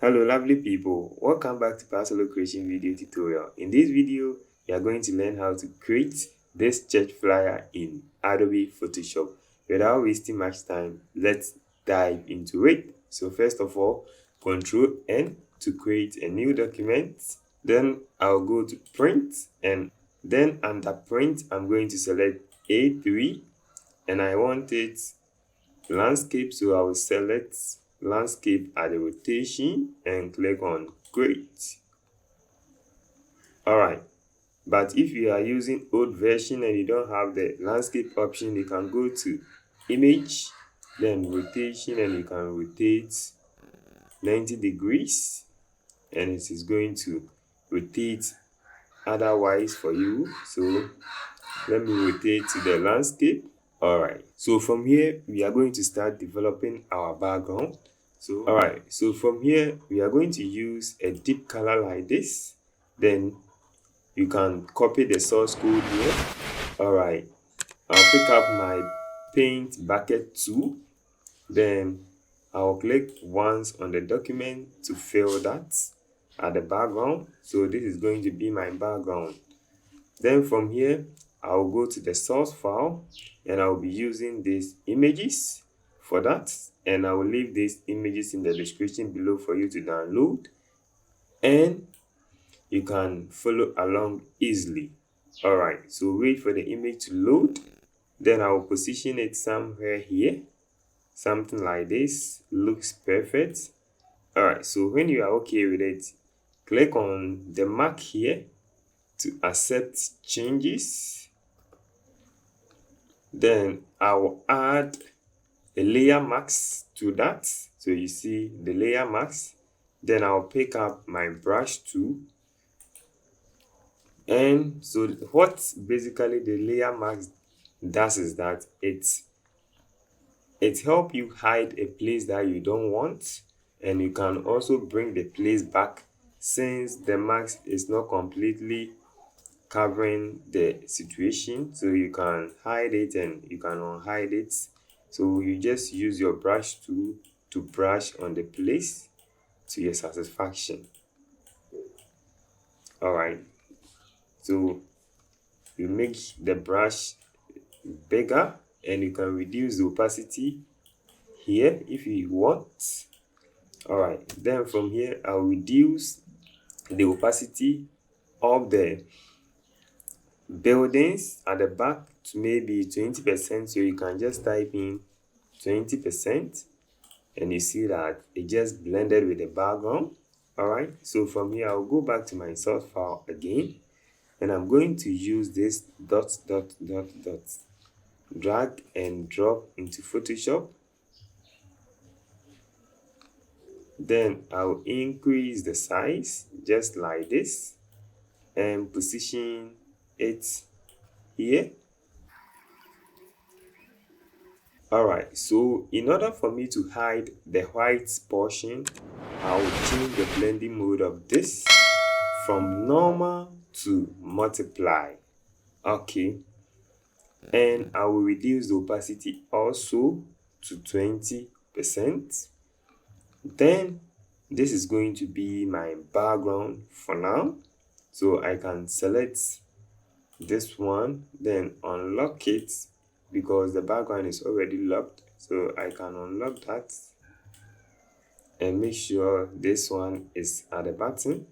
Hello lovely people, welcome back to Paasolo creation video tutorial. In this video, you are going to learn how to create this church flyer in Adobe Photoshop. Without wasting much time, let's dive into it. So first of all, Ctrl N to create a new document. Then I'll go to print, and then under print, I'm going to select A3 and I want it landscape, so I will select landscape at the rotation and click on create. All right, but if you are using old version and you don't have the landscape option, you can go to image, then rotation, and you can rotate 90 degrees and it is going to rotate otherwise for you. So let me rotate to the landscape. All right, so from here we are going to start developing our background. So from here we are going to use a deep color like this. Then you can copy the source code here. All right, I'll pick up my paint bucket tool. Then I'll click once on the document to fill that at the background. So this is going to be my background. Then from here I'll go to the source file and I'll be using these images for that, and I will leave these images in the description below for you to download and you can follow along easily. All right, so wait for the image to load. Then I will position it somewhere here, something like this. Looks perfect. All right, so when you are okay with it, click on the mark here to accept changes. Then I will add a layer mask to that. So you see the layer mask. Then I'll pick up my brush tool. And so what basically the layer mask does is that it helps you hide a place that you don't want, and you can also bring the place back since the mask is not completely covering the situation. So you can hide it and you can unhide it. So you just use your brush tool to brush on the place to your satisfaction. All right, so you make the brush bigger and you can reduce the opacity here if you want. All right, then from here I'll reduce the opacity of the buildings at the back to maybe 20%. So you can just type in 20% and you see that it just blended with the background. All right, so from here I'll go back to my source file again and I'm going to use this dot drag and drop into Photoshop. Then I'll increase the size just like this and position it here. All right, so in order for me to hide the white portion, I will change the blending mode of this from normal to multiply. Okay, and I will reduce the opacity also to 20%. Then this is going to be my background for now. So I can select this one, then unlock it because the background is already locked. So I can unlock that and make sure this one is at the bottom.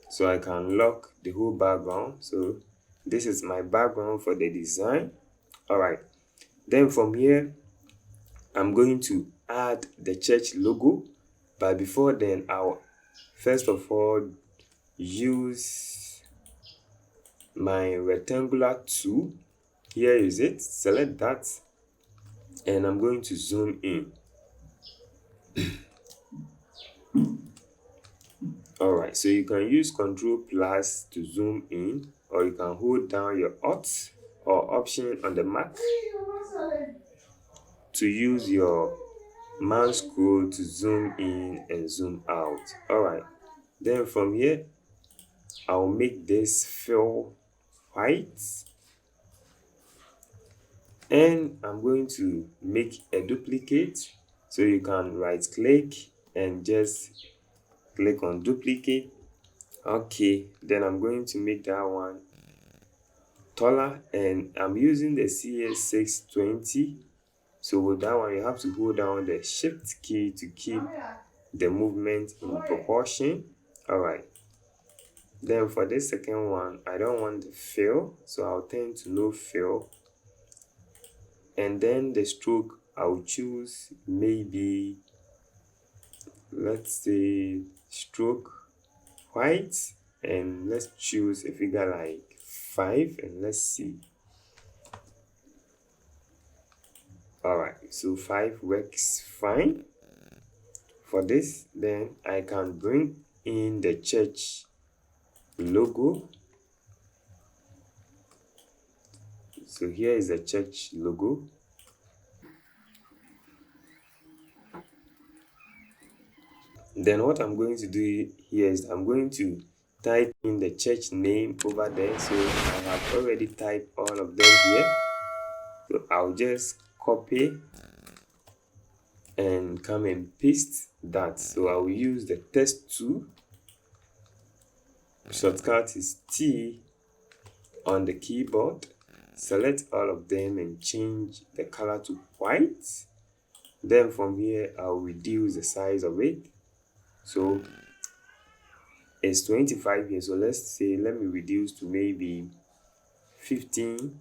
So I can lock the whole background. So this is my background for the design. All right, then from here I'm going to add the church logo, but before then I'll first of all use my rectangular tool. Here is it, select that and I'm going to zoom in. All right, so you can use Ctrl+ to zoom in, or you can hold down your Alt or Option on the Mac to use your mouse scroll to zoom in and zoom out. All right, then from here I'll make this fill white. and I'm going to make a duplicate. So you can right click and just click on duplicate. Okay, then I'm going to make that one taller, and I'm using the CS620. So with that one, you have to hold down the shift key to keep the movement in proportion. All right, then for this second one, I don't want the fill, so I'll turn to no fill. And then the stroke, I'll choose maybe, let's say, stroke white, and let's choose a figure like 5, and let's see. All right, so 5 works fine for this. Then I can bring in the church logo. So here is the church logo. Then what I'm going to do here is I'm going to type in the church name over there. So I have already typed all of them here. So I'll just copy and come and paste that. So I'll use the text tool. Shortcut is T on the keyboard. Select all of them and change the color to white. Then from here, I'll reduce the size of it. So it's 25 here. So let's say, let me reduce to maybe 15,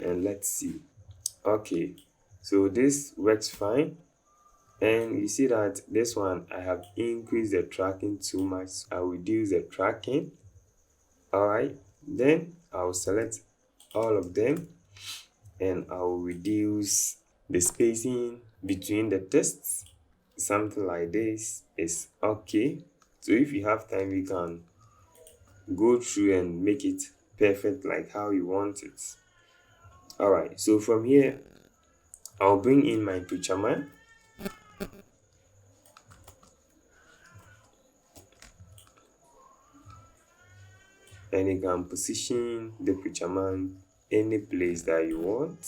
and let's see. Okay, so this works fine. And you see that this one, I have increased the tracking too much. I'll reduce the tracking. All right, then I'll select all of them and I'll reduce the spacing between the texts. Something like this is okay. So if you have time, you can go through and make it perfect like how you want it. All right, so from here, I'll bring in my preacher man. And you can position the preacher man any place that you want.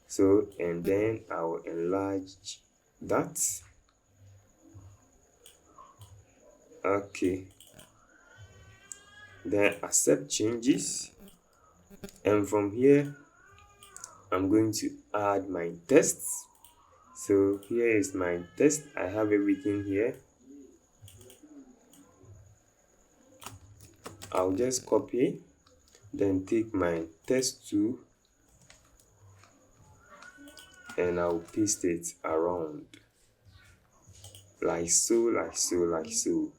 So, and then I will enlarge that. Okay, then accept changes, and from here I'm going to add my text. So here is my text. I have everything here. I'll just copy, then take my text tool and I'll paste it around like so, like so, like so.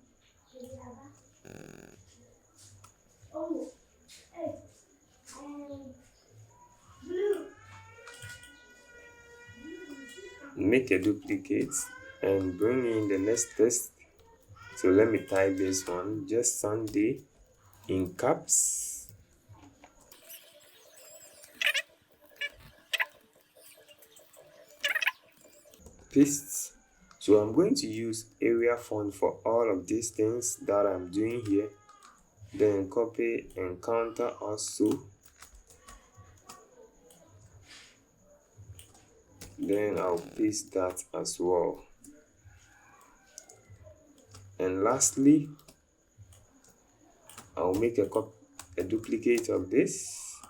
Make a duplicate and bring in the next text. So let me type this one, just Sunday in caps. Paste. So I'm going to use area font for all of these things that I'm doing here. Then copy and counter also. Then I'll paste that as well. And lastly, I'll make a duplicate of this,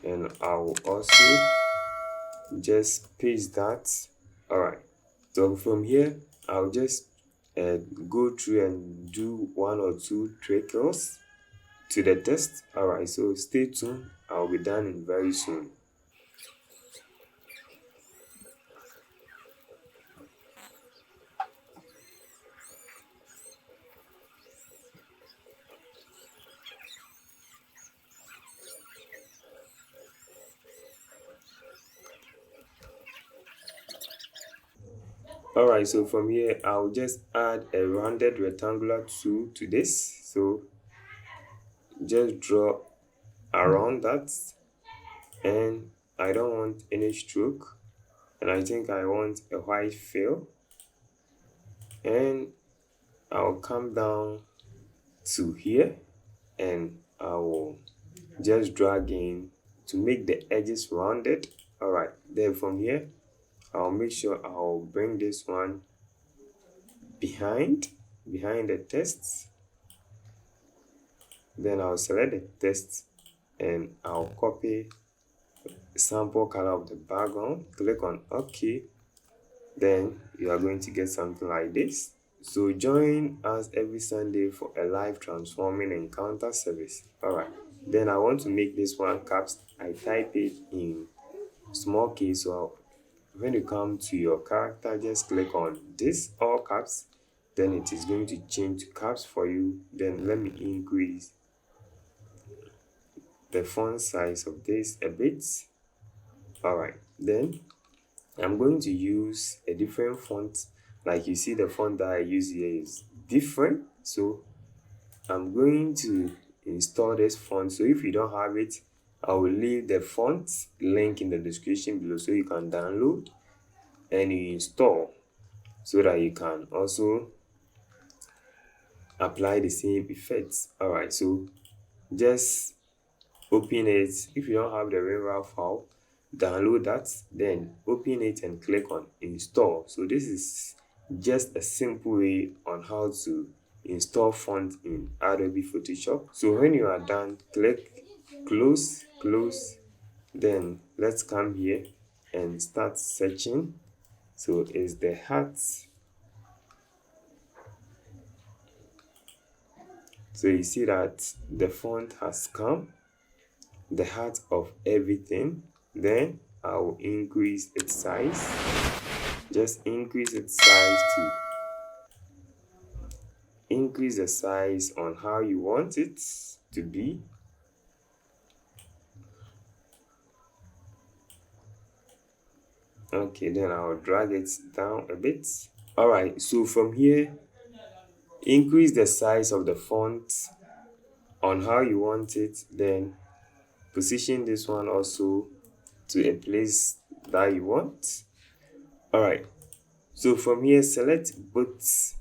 and I'll also just paste that. All right, so from here I'll just go through and do 1 or 2 trickles to the text. All right, so stay tuned. I'll be done in very soon. All right, so from here I'll just add a rounded rectangular tool to this. So just draw around that, and I don't want any stroke, and I think I want a white fill, and I'll come down to here and I will just drag in to make the edges rounded. All right, then from here I'll make sure I'll bring this one behind the text. Then I'll select the text and I'll copy the sample color of the background. Click on OK. Then you are going to get something like this. So join us every Sunday for a live transforming encounter service. All right, then I want to make this one caps. I type it in small case. So when you come to your character, just click on this all caps, then it is going to change to caps for you. Then let me increase the font size of this a bit. All right, then I'm going to use a different font. Like you see, the font that I use here is different, so I'm going to install this font. So if you don't have it, I will leave the font link in the description below so you can download and you install, so that you can also apply the same effects. All right, so just open it. If you don't have the WinRAR file, download that, then open it and click on install. So this is just a simple way on how to install font in Adobe Photoshop. So when you are done, click close. Then let's come here and start searching. So it's the heart. So you see that the font has come, the heart of everything. Then I will increase its size. Just increase its size to increase the size on how you want it to be. Okay, then I'll drag it down a bit. All right, so from here, increase the size of the font on how you want it. Then position this one also to a place that you want. All right, so from here, select both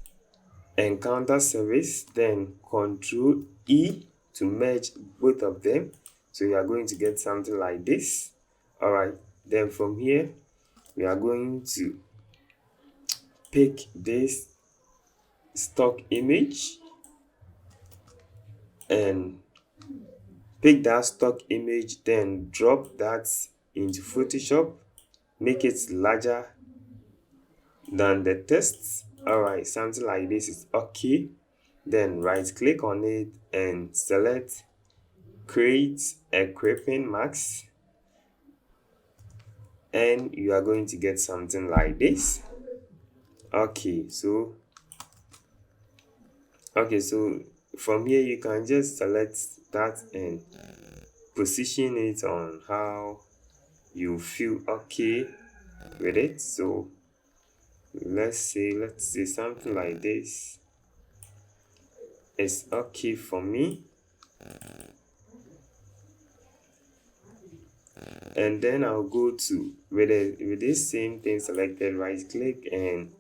encounter service, then Control E to merge both of them. So you are going to get something like this. All right, then from here we are going to pick this stock image and pick that stock image, then drop that into Photoshop, make it larger than the text. All right, something like this is okay. Then right click on it and select create a clipping mask, and you are going to get something like this. Okay, so from here you can just select that and position it on how you feel okay with it. So let's say something like this is okay for me. And then I'll go to with this same thing selected, right click and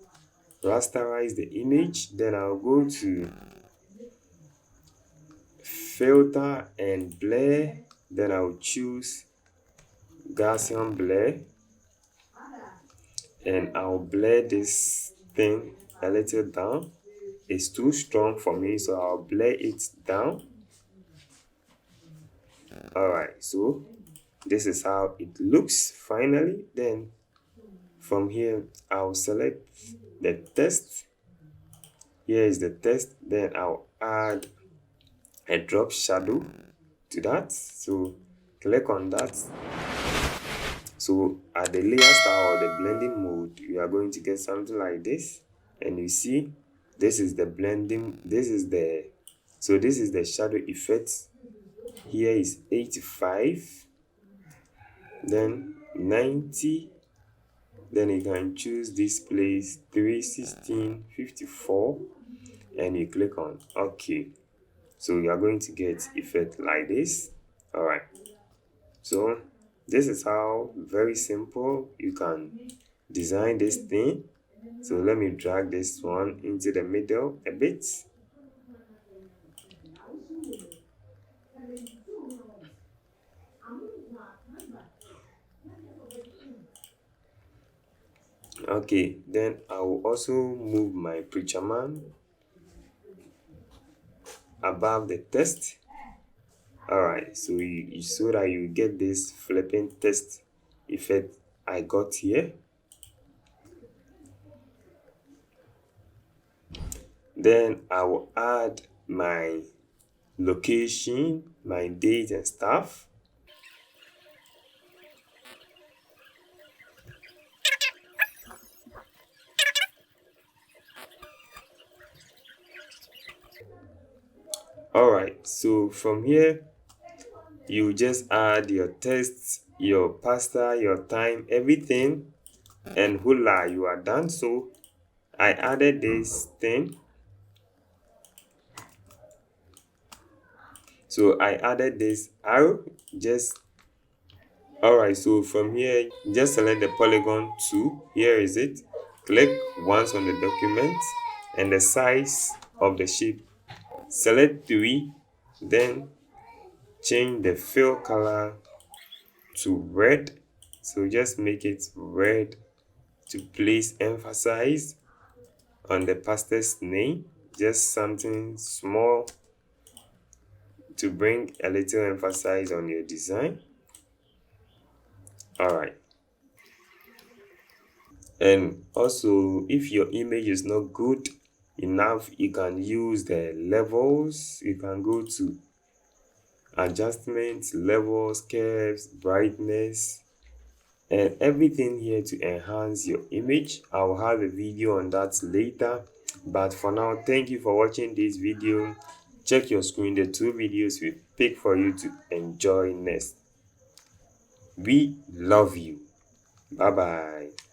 rasterize the image. Then I'll go to filter and blur. Then I'll choose Gaussian blur and I'll blur this thing a little down. It's too strong for me, so I'll blur it down. All right, so this is how it looks finally. Then from here I'll select the text. Here is the text. Then I'll add a drop shadow to that. So click on that. So at the layer style or the blending mode, you are going to get something like this. And you see, this is the blending, this is the shadow effect. Here is 85, then 90, then you can choose this place 316, 54, and you click on OK. So you are going to get effect like this. All right, so this is how very simple you can design this thing. So let me drag this one into the middle a bit. Okay, then I will also move my preacher man above the text. All right, so so that you get this flipping text effect I got here. Then I will add my location, my date and stuff. All right, so from here you just add your text, your pasta, your time, everything, and voila, you are done. So I added this thing. So I added this arrow. Just all right, so from here just select the polygon tool. Here is it. Click once on the document and the size of the shape, select 3, then change the fill color to red. So just make it red to place emphasis on the pastor's name, just something small to bring a little emphasis on your design. All right, and also if your image is not good enough, you can use the levels. You can go to adjustments, levels, curves, brightness, and everything here to enhance your image. I'll have a video on that later, but for now, thank you for watching this video. Check your screen, the 2 videos we pick for you to enjoy next. We love you. Bye bye.